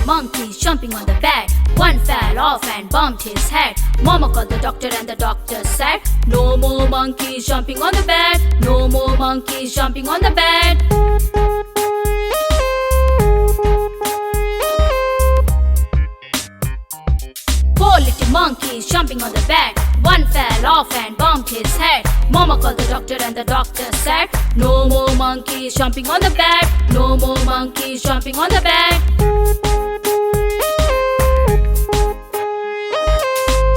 monkeys jumping on the bed. One fell off and bumped his head. Mama called the doctor and the doctor said, no more monkeys jumping on the bed. No more monkeys jumping on the bed. Four little monkeys jumping on the bed. One fell off and bumped his head. Mama called the doctor and the doctor said, no more monkeys jumping on the bed. No more monkeys jumping on the bed.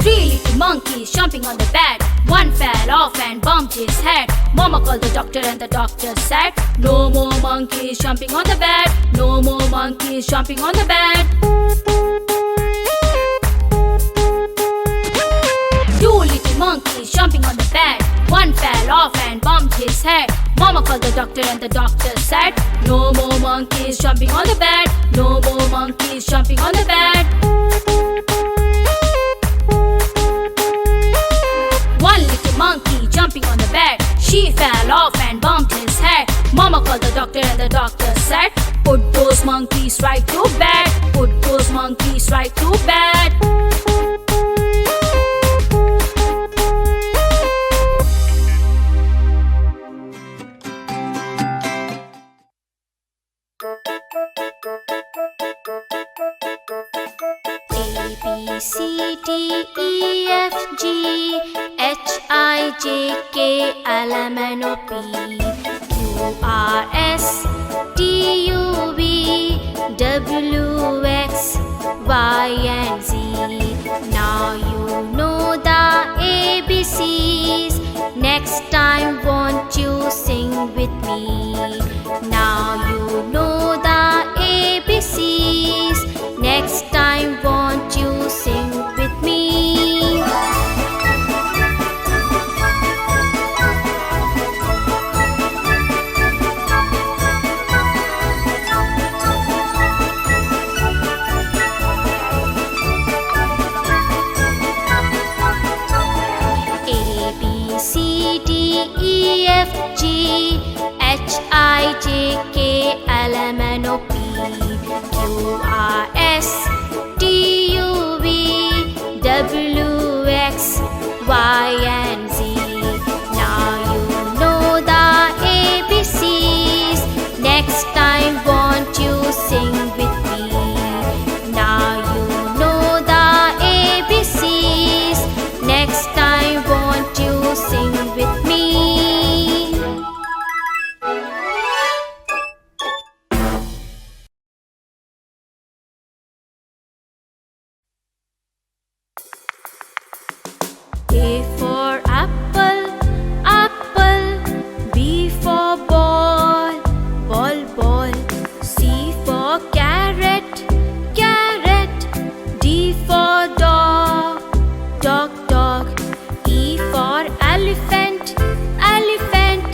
Three little monkeys jumping on the bed. One fell off and bumped his head. Mama called the doctor and the doctor said, no more monkeys jumping on the bed. No more monkeys jumping on the bed. Two little monkeys jumping on the bed. One fell off and bumped his head. Mama called the doctor and the doctor said, no more monkeys jumping on the bed. No more monkeys jumping on the bed. One little monkey jumping on the bed. She fell off and bumped his head. Mama called the doctor and the doctor said, put those monkeys right to bed. Put those monkeys right to bed. B, C, D, E, F, G, H, I, J, K, L, M, N, O, P, Q, R, S, T, U, V, W, X, Y, and Z. Now you know the ABCs. Next time won't you sing with me? Now you know the ABCs. Next time won't you sing with me? A, B, C, D, E, F, G, H, I, J, K, L, M, N, O, P, Q, R, S, T, U, V, W, X, Y, and Z. Now you know the ABCs. Next time won't you sing with me? Now you know the ABCs. Next time won't you sing with me? A for apple, apple. B for ball, ball, ball. C for carrot, carrot. D for dog, dog, dog. E for elephant, elephant.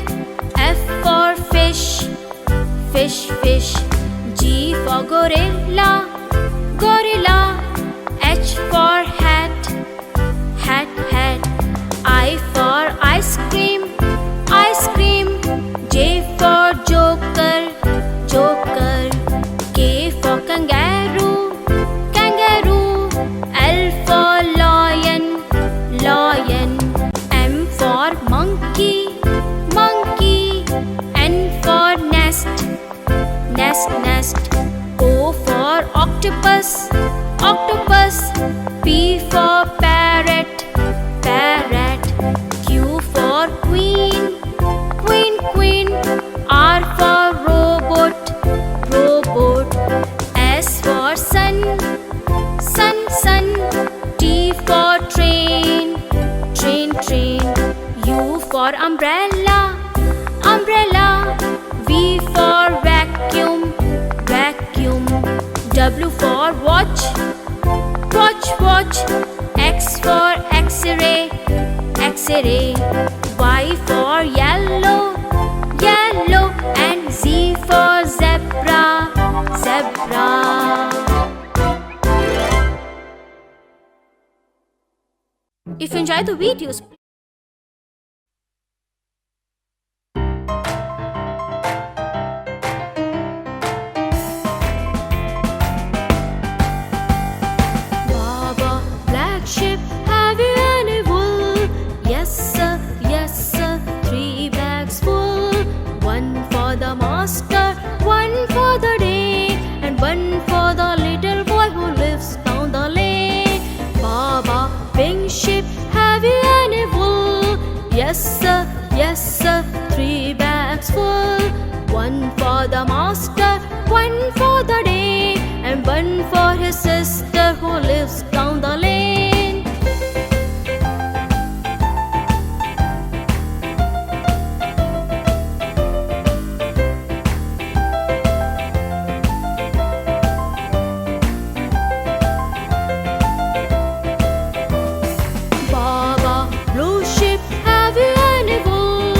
F for fish, fish, fish. G for gorilla, gorilla. H for hat, hat, hat. I for ice cream, ice cream. J for joker, joker. K for kangaroo, kangaroo. L for lion, lion. M for monkey, monkey. N for nest, nest, nest. O for octopus, octopus. P for parrot, parrot. Q for queen, queen, queen. R for robot, robot. S for sun, sun, sun. T for train, train, train. U for umbrella, umbrella. V for vacuum, vacuum. W for watch, watch, watch. X for X-ray, X-ray. Y for yellow, yellow. And Z for zebra, zebra. If you enjoyed the videos, and one for the little boy who lives down the lane. Baba, pink sheep, have you any wool? Yes sir, yes sir, 3 bags full. One for the master, one for the day, and one for his sister who lives down the lane. Baba, blue sheep, have you any wool?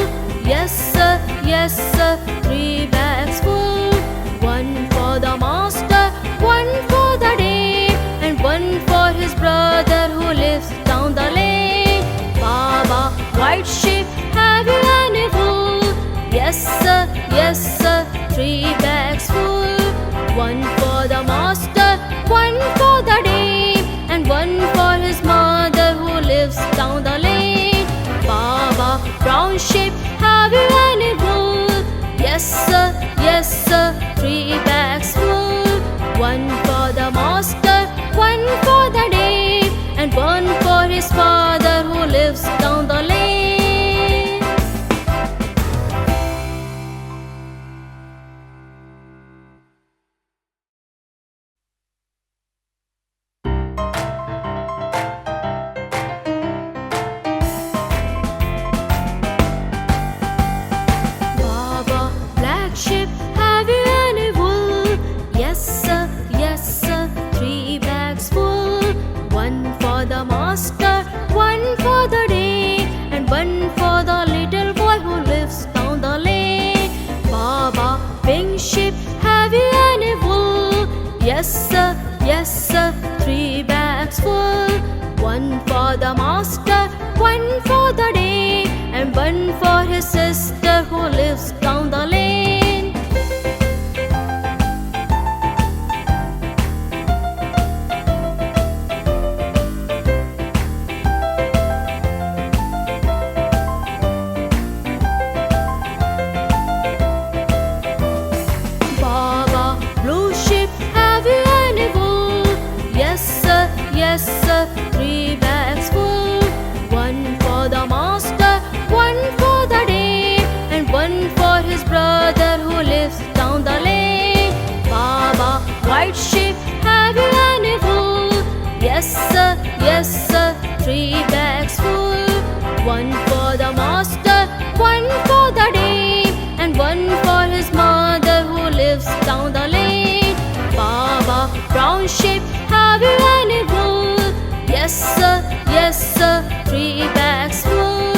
Yes sir, yes sir, 3 bags full. One for the master, one for the day, and one for his brother who lives down the lane. Baba, white sheep, have you any wool? Yes sir, yes sir, 3 bags full. One for the master, one for the day, and one for his mother who lives down the lane. Baba, brown sheep, have you any wool? Yes sir, yes sir, 3 bags full. One for the master, one for the day, and one for his father who lives down the lane. Baba, black sheep, have you any wool? Yes sir, 3 bags full. One for the master, one for the day, and one for the little boy who lives down the lane. Baba, pink sheep, have you any wool? Yes sir, 3 bags full. One for the master, one for the day, and one for his sister who lives down the lane. Baba, blue sheep, have you any wool? Yes sir, 3 bags full. One for the master, one for the day, and one for his brother who lives down the lane. Baba, white sheep, have you any wool? Yes sir, 3 bags full. One for the master, one for the day, and one for his mother who lives down the lane. Baba, brown sheep, have you any wool? Yes sir, 3 bags full.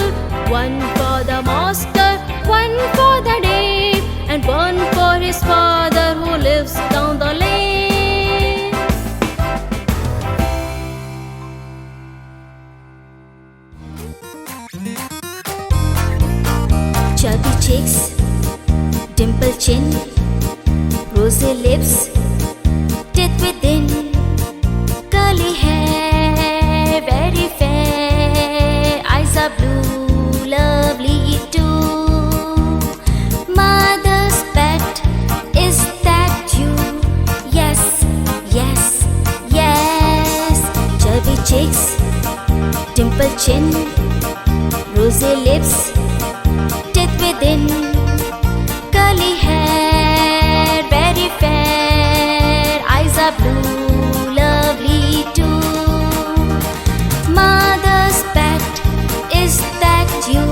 One for the master, one for the day, and one for his father who lives down the lane. Chubby cheeks, dimple chin, rosy lips, teeth within, curly hair, very fair, eyes are blue, lovely too. Mother's pet, is that you? Yes, chubby cheeks, dimple chin, rosy lips, teeth within, curly hair, very fair, eyes are blue, lovely too. Mother's pet, is that you?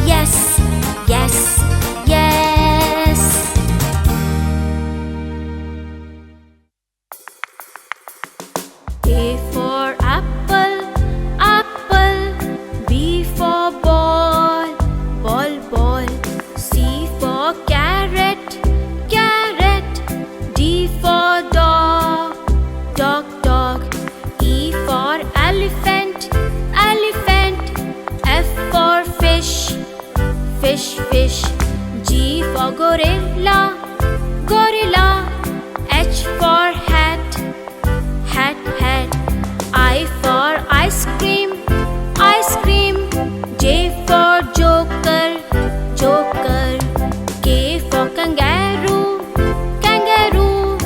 Yes. A for apple, apple. B for ball, ball. C for carrot, carrot. D for dog, dog. E for elephant, elephant. F for fish, fish. G for gorilla, gorilla. H for hat, hat. I for ice cream, ice cream. J for joker, joker. K for kangaroo, kangaroo.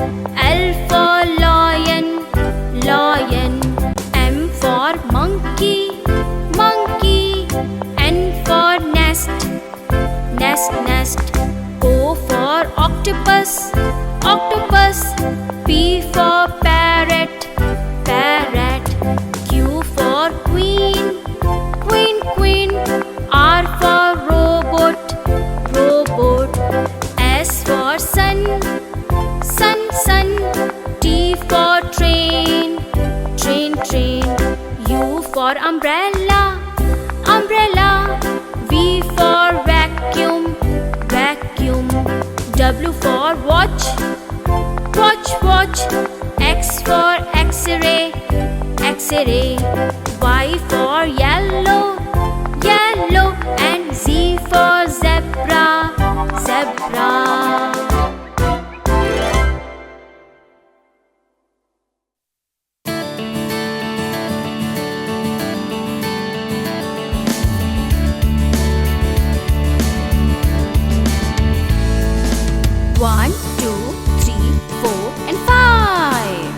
for train, train, train. U for umbrella, umbrella. V for vacuum, vacuum. W for watch, watch, watch. X for X-ray, X-ray. Y for yellow, yellow. And Z for zebra, zebra. One, two, three, four, and five.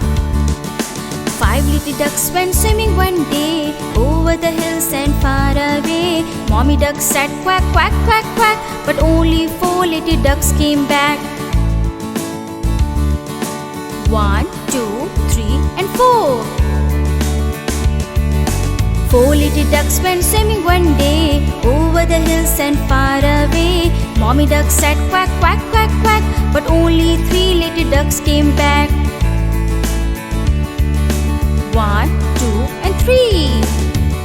Five little ducks went swimming one day over the hills and far away. Mommy duck said quack, quack, quack, quack, but only four little ducks came back. One, two, three, and four. Four little ducks went swimming one day over the hills and far away. Mommy duck said quack, quack, quack, quack, but only three little ducks came back. One, two, and three.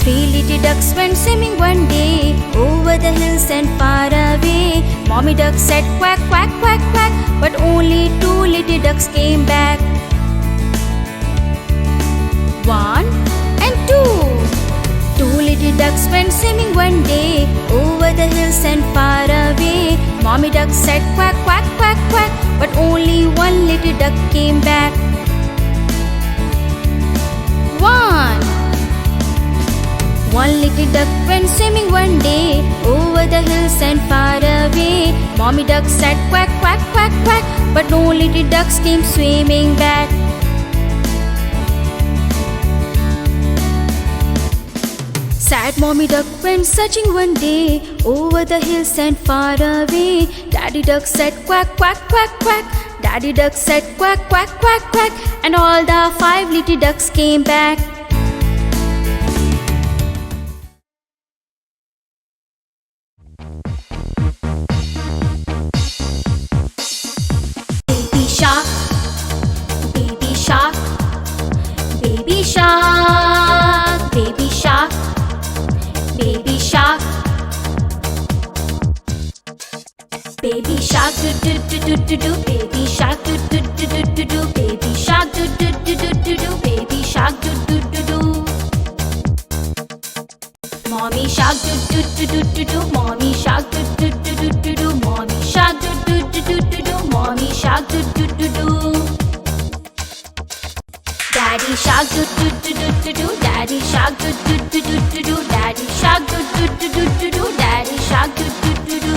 Three little ducks went swimming one day over the hills and far away. Mommy duck said quack, quack, quack, quack, but only two little ducks came back. One and two. Two little ducks went swimming one day over the hills and far away. Mommy duck said quack, quack, quack, quack, but only one little duck came back. One little duck went swimming one day over the hills and far away. Mommy duck said quack, quack, quack, quack, but no little ducks came swimming back. Sad mommy duck went searching one day over the hills and far away. Daddy duck said quack, quack, quack, quack. Daddy duck said quack, quack, quack, quack, and all the five little ducks came back. Baby shark, baby shark, baby shark, baby shark, baby shark. Baby shark do do do do do do, baby shark do do do do do do, baby shark do do do do do do, baby shark do do do do. Mommy shark do do do do do do, mommy shark do do do do do do, mommy shark do do do do do do, mommy shark do do do do. Daddy shark do do do do do do, daddy shark do do do do do do, daddy shark do do do do do do, daddy shark do do do do.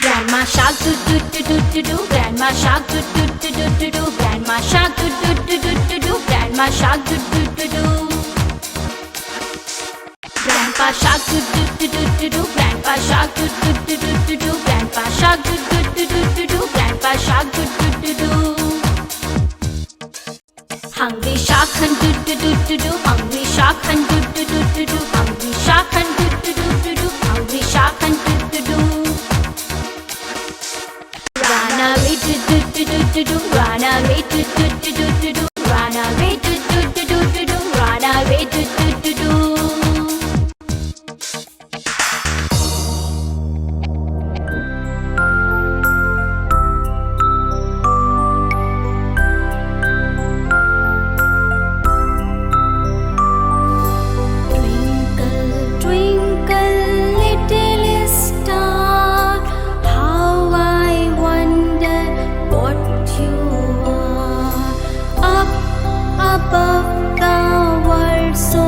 Grandma shark do do do do do do, grandma shark do do do do do do, grandma shark do do do do do do, grandma shark do do do do. Grandpa shark do do do do do do, grandpa shark do do do do do do, grandpa shark do do do do do do, grandpa shark do do do do. Hungry shark hunt do do do do do, hungry shark hunt do do do do do, hungry shark hunt do do do do do, hungry shark hunt do do do. Run away do do do do do do, run away do do do do do do, run away do do do do do do, run away do do do do. Above the world so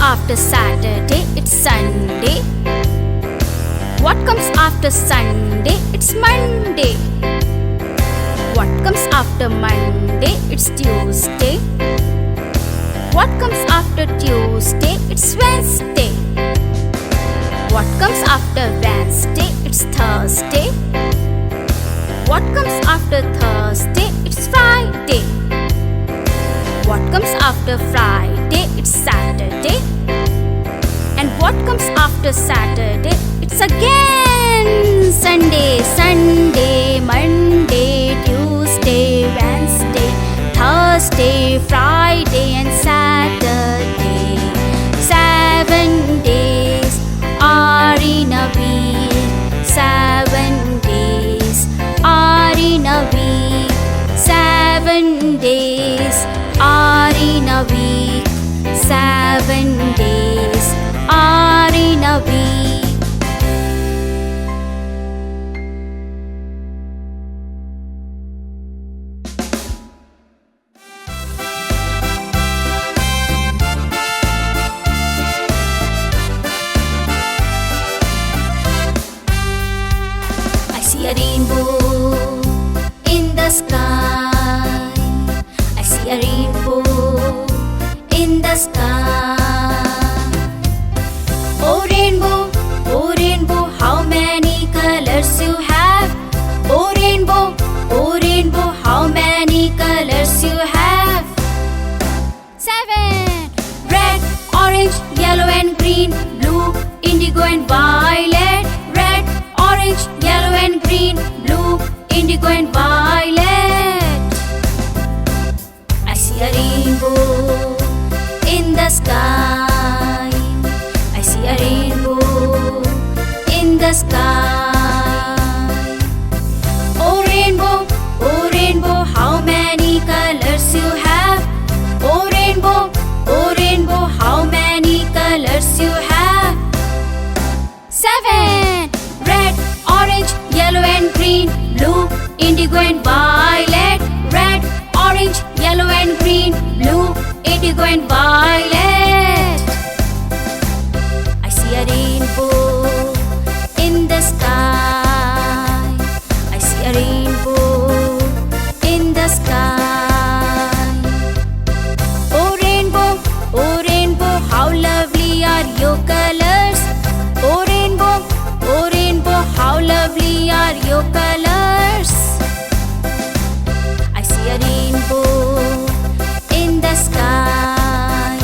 after Saturday? It's Sunday. What comes after Sunday? It's Monday. What comes after Monday? It's Tuesday. What comes after Tuesday? It's Wednesday. What comes after Wednesday? It's Thursday. What comes after Thursday? It's Friday. What comes after Friday? It's Saturday. And what comes after Saturday? It's again Sunday. Sunday, Monday, Tuesday, Wednesday, Thursday, Friday and Saturday. 7 days are in a week. 7 days are in a week. 7 days are in a week. 7 days are in a week. I see a rainbow in the sky. I see a rainbow in the sky. Oh rainbow, how many colors you have? Oh rainbow, how many colors you have? 7. Red, orange, yellow and green, blue, indigo and violet. Red, orange, yellow and green, blue, indigo and violet. I see a rainbow in the sky. I see a rainbow in the sky. Oh rainbow, how many colors you have? Oh rainbow, how many colors you have? 7. Red, orange, yellow and green, blue, indigo and violet. Red, orange, yellow and green, blue, indigo and violet. I see a rainbow in the sky. I see a rainbow in the sky. Oh rainbow, how lovely are your colors? Oh rainbow, how lovely are your colors? I see a rainbow in the sky.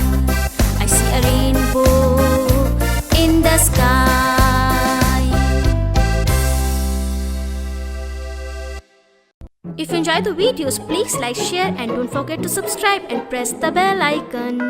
I see a rainbow in the sky. If you enjoy the videos, please like, share and don't forget to subscribe and press the bell icon.